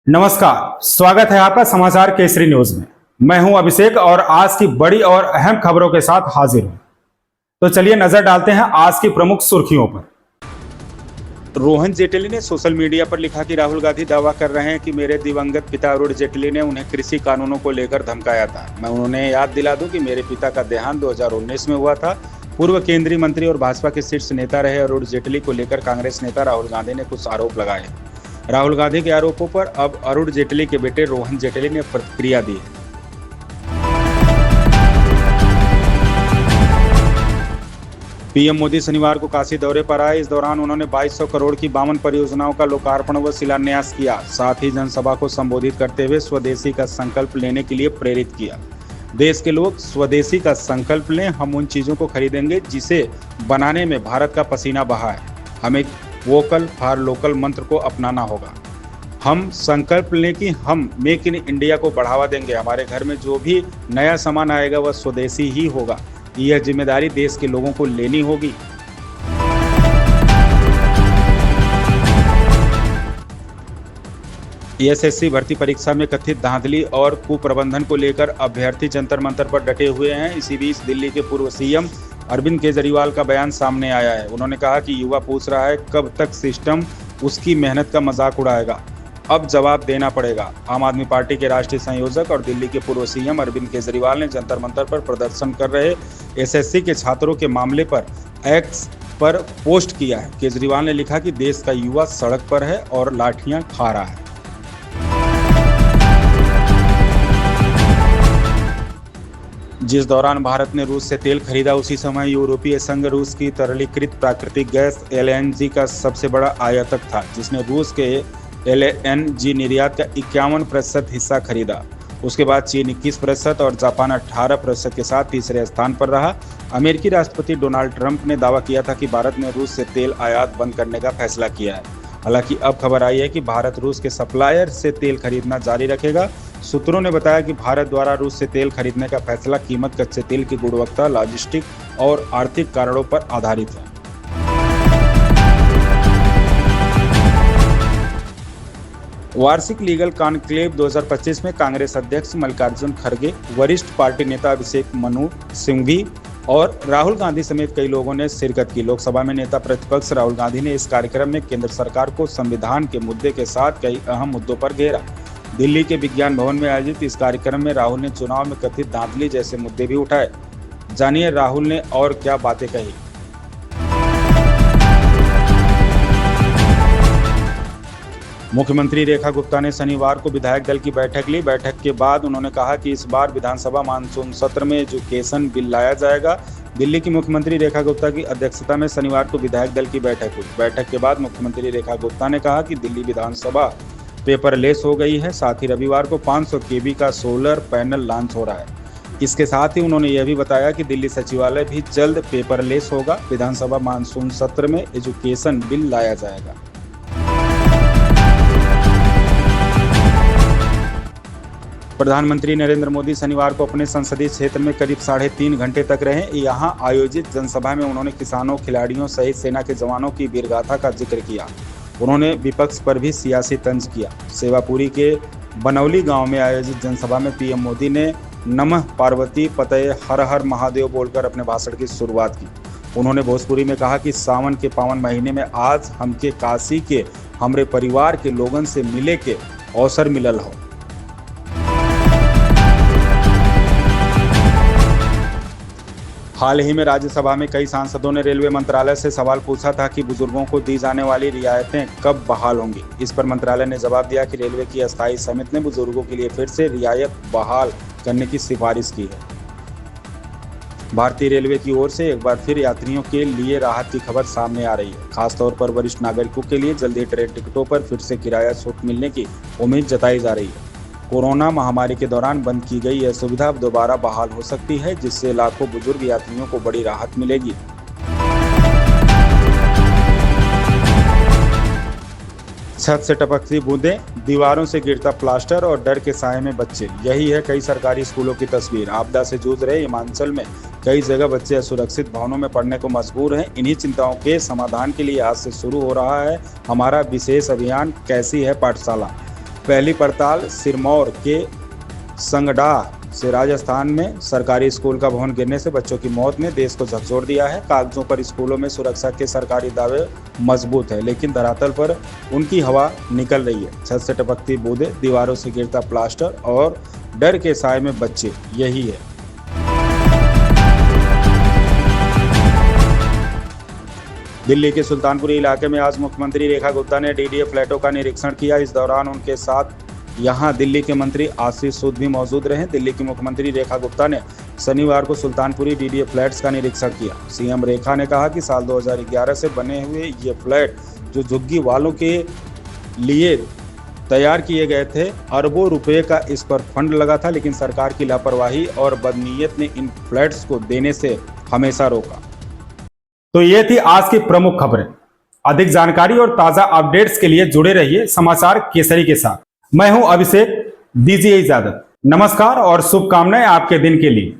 नमस्कार, स्वागत है आपका समाचार केसरी न्यूज में। मैं हूं अभिषेक और आज की बड़ी और अहम खबरों के साथ हाजिर हूं। तो चलिए नजर डालते हैं आज की प्रमुख सुर्खियों पर। रोहन जेटली ने सोशल मीडिया पर लिखा कि राहुल गांधी दावा कर रहे हैं कि मेरे दिवंगत पिता अरुण जेटली ने उन्हें कृषि कानूनों को लेकर धमकाया था। मैं उन्हें याद दिला दूं कि मेरे पिता का देहांत 2019 में हुआ था। पूर्व केंद्रीय मंत्री और भाजपा के शीर्ष नेता रहे अरुण जेटली को लेकर कांग्रेस नेता राहुल गांधी ने कुछ आरोप लगाए। राहुल गांधी के आरोपों पर अब अरुण जेटली के बेटे रोहन जेटली ने प्रतिक्रिया दी है। पीएम मोदी शनिवार को काशी दौरे पर आए। इस दौरान उन्होंने 2200 करोड़ की 52 परियोजनाओं का लोकार्पण व शिलान्यास किया। साथ ही जनसभा को संबोधित करते हुए स्वदेशी का संकल्प लेने के लिए प्रेरित किया। देश के लोग स्वदेशी का संकल्प लें, हम उन चीजों को खरीदेंगे जिसे बनाने में भारत का पसीना बहा है। हमें वोकल फॉर लोकल मंत्र को अपनाना होगा। हम संकल्प लें कि हम मेक इन इंडिया को बढ़ावा देंगे। हमारे घर में जो भी नया सामान आएगा वह स्वदेशी ही होगा। यह जिम्मेदारी देश के लोगों को लेनी होगी। एसएससी भर्ती परीक्षा में कथित धांधली और कुप्रबंधन को लेकर अभ्यर्थी जंतर मंतर पर डटे हुए हैं। इसी बीच दिल्ली के पूर्व सीएम अरविंद केजरीवाल का बयान सामने आया है। उन्होंने कहा कि युवा पूछ रहा है कब तक सिस्टम उसकी मेहनत का मजाक उड़ाएगा, अब जवाब देना पड़ेगा। आम आदमी पार्टी के राष्ट्रीय संयोजक और दिल्ली के पूर्व सीएम अरविंद केजरीवाल ने जंतर मंतर पर प्रदर्शन कर रहे एसएससी के छात्रों के मामले पर एक्स पर पोस्ट किया है। केजरीवाल ने लिखा कि देश का युवा सड़क पर है और लाठियां खा रहा है। जिस दौरान भारत ने रूस से तेल खरीदा, उसी समय यूरोपीय संघ रूस की तरलीकृत प्राकृतिक गैस एलएनजी का सबसे बड़ा आयातक था, जिसने रूस के एलएनजी निर्यात का 51% हिस्सा खरीदा। उसके बाद चीन 21% और जापान 18% के साथ तीसरे स्थान पर रहा। अमेरिकी राष्ट्रपति डोनाल्ड ट्रंप ने दावा किया था कि भारत ने रूस से तेल आयात बंद करने का फैसला किया है। हालांकि अब खबर आई है कि भारत रूस के सप्लायर से तेल खरीदना जारी रखेगा। सूत्रों ने बताया कि भारत द्वारा रूस से तेल खरीदने का फैसला कीमत, कच्चे तेल की गुणवत्ता, लॉजिस्टिक और आर्थिक कारणों पर आधारित है। वार्षिक लीगल कॉन्क्लेव 2025 में कांग्रेस अध्यक्ष मल्लिकार्जुन खड़गे, वरिष्ठ पार्टी नेता अभिषेक मनु सिंघवी और राहुल गांधी समेत कई लोगों ने शिरकत की। लोकसभा में नेता प्रतिपक्ष राहुल गांधी ने इस कार्यक्रम में केंद्र सरकार को संविधान के मुद्दे के साथ कई अहम मुद्दों पर घेरा। दिल्ली के विज्ञान भवन में आयोजित इस कार्यक्रम में राहुल ने चुनाव में कथित धांधली जैसे मुद्दे भी उठाए। जानिए राहुल ने और क्या बातें कही। मुख्यमंत्री रेखा गुप्ता ने शनिवार को विधायक दल की बैठक ली। बैठक के बाद उन्होंने कहा कि इस बार विधानसभा मानसून सत्र में एजुकेशन बिल लाया जाएगा। दिल्ली की मुख्यमंत्री रेखा गुप्ता की अध्यक्षता में शनिवार को विधायक दल की बैठक हुई। बैठक के बाद मुख्यमंत्री रेखा गुप्ता ने कहा कि दिल्ली विधानसभा पेपरलेस हो गई है। साथ ही रविवार को 500 केवी का सोलर पैनल लॉन्च हो रहा है। इसके साथ ही उन्होंने यह भी बताया कि दिल्ली सचिवालय भी जल्द पेपरलेस होगा। विधानसभा मानसून सत्र में एजुकेशन बिल लाया जाएगा। प्रधानमंत्री नरेंद्र मोदी शनिवार को अपने संसदीय क्षेत्र में करीब 3.5 घंटे तक रहे। यहां आयोजित जनसभा में उन्होंने किसानों, खिलाड़ियों सहित सेना के जवानों की वीरगाथा का जिक्र किया। उन्होंने विपक्ष पर भी सियासी तंज किया। सेवापुरी के बनौली गांव में आयोजित जनसभा में पीएम मोदी ने नमः पार्वती पतये हर हर महादेव बोलकर अपने भाषण की शुरुआत की। उन्होंने भोजपुरी में कहा कि सावन के पावन महीने में आज हमके काशी के हमरे परिवार के लोगन से मिले के अवसर मिलल हो। हाल ही में राज्यसभा में कई सांसदों ने रेलवे मंत्रालय से सवाल पूछा था कि बुजुर्गों को दी जाने वाली रियायतें कब बहाल होंगी। इस पर मंत्रालय ने जवाब दिया कि रेलवे की अस्थायी समिति ने बुजुर्गों के लिए फिर से रियायत बहाल करने की सिफारिश की है। भारतीय रेलवे की ओर से एक बार फिर यात्रियों के लिए राहत की खबर सामने आ रही है। खासतौर पर वरिष्ठ नागरिकों के लिए जल्दी ट्रेन टिकटों पर फिर से किराया छूट मिलने की उम्मीद जताई जा रही है। कोरोना महामारी के दौरान बंद की गई यह सुविधा अब दोबारा बहाल हो सकती है, जिससे लाखों बुजुर्ग यात्रियों को बड़ी राहत मिलेगी। छत से टपकती बूंदें, दीवारों से गिरता प्लास्टर और डर के साए में बच्चे, यही है कई सरकारी स्कूलों की तस्वीर। आपदा से जूझ रहे हिमाचल में कई जगह बच्चे असुरक्षित भवनों में पढ़ने को मजबूर हैं। इन्हीं चिंताओं के समाधान के लिए आज से शुरू हो रहा है हमारा विशेष अभियान कैसी है पाठशाला। पहली पड़ताल सिरमौर के संगडाह से राजस्थान में सरकारी स्कूल का भवन गिरने से बच्चों की मौत ने देश को झकझोर दिया है। कागजों पर स्कूलों में सुरक्षा के सरकारी दावे मजबूत है, लेकिन धरातल पर उनकी हवा निकल रही है। छत से टपकती बूंदें, दीवारों से गिरता प्लास्टर और डर के साए में बच्चे, यही है। दिल्ली के सुल्तानपुरी इलाके में आज मुख्यमंत्री रेखा गुप्ता ने डीडीए फ्लैटों का निरीक्षण किया। इस दौरान उनके साथ यहां दिल्ली के मंत्री आशीष सूद भी मौजूद रहे। दिल्ली की मुख्यमंत्री रेखा गुप्ता ने शनिवार को सुल्तानपुरी डीडीए फ्लैट्स का निरीक्षण किया। सीएम रेखा ने कहा कि साल 2011 से बने हुए ये फ्लैट जो झुग्गी वालों के लिए तैयार किए गए थे, अरबों रुपए का इस पर फंड लगा था, लेकिन सरकार की लापरवाही और बदनीयत ने इन फ्लैट्स को देने से हमेशा रोका। तो ये थी आज की प्रमुख खबरें। अधिक जानकारी और ताजा अपडेट्स के लिए जुड़े रहिए समाचार केसरी के साथ। मैं हूं अभिषेक, दीजिए इजाजत। नमस्कार और शुभकामनाएं आपके दिन के लिए।